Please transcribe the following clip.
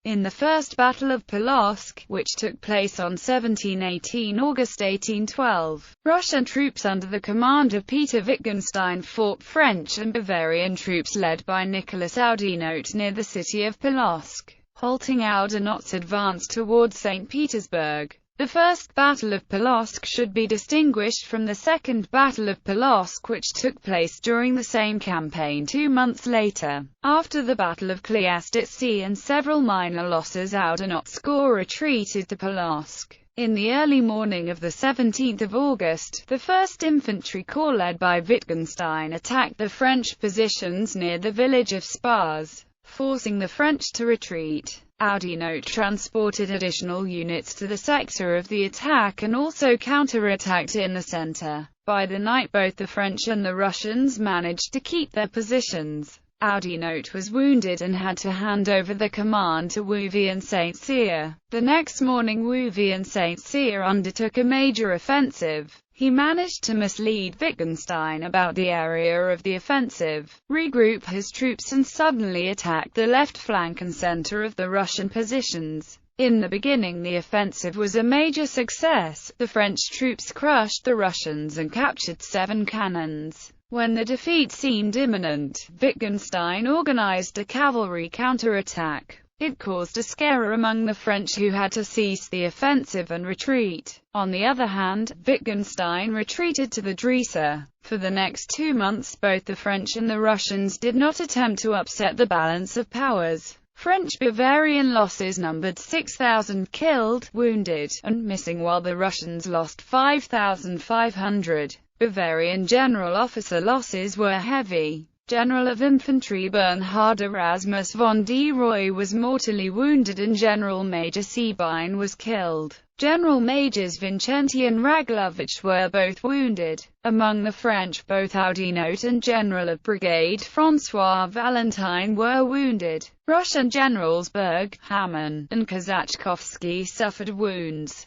In the First Battle of Polotsk, which took place on 17–18 August 1812, Russian troops under the command of Peter Wittgenstein fought French and Bavarian troops led by Nicholas Oudinot near the city of Polotsk. Halting Oudinot's advance towards St. Petersburg. The First Battle of Polotsk should be distinguished from the Second Battle of Polotsk, which took place during the same campaign 2 months later. After the Battle of Klyaztitsi and several minor losses, Oudinot's corps retreated to Polotsk. In the early morning of the 17th of August, the 1st Infantry Corps led by Wittgenstein attacked the French positions near the village of Spars, forcing the French to retreat. Oudinot transported additional units to the sector of the attack and also counterattacked in the center. By the night, both the French and the Russians managed to keep their positions. Oudinot was wounded and had to hand over the command to Wouvy and Saint-Cyr. The next morning, Wouvy and Saint-Cyr undertook a major offensive. He managed to mislead Wittgenstein about the area of the offensive, regroup his troops and suddenly attack the left flank and center of the Russian positions. In the beginning, the offensive was a major success. The French troops crushed the Russians and captured 7 cannons. When the defeat seemed imminent, Wittgenstein organized a cavalry counterattack. It caused a scare among the French, who had to cease the offensive and retreat. On the other hand, Wittgenstein retreated to the Drissa. For the next 2 months, both the French and the Russians did not attempt to upset the balance of powers. French-Bavarian losses numbered 6,000 killed, wounded, and missing, while the Russians lost 5,500. Bavarian general officer losses were heavy. General of Infantry Bernhard Erasmus von de Roy was mortally wounded and General Major Sabine was killed. General Majors Vincenti and Raglovich were both wounded. Among the French, both Oudinot and General of Brigade François Valentine were wounded. Russian generals Berg, Hamon, and Kozachkovsky suffered wounds.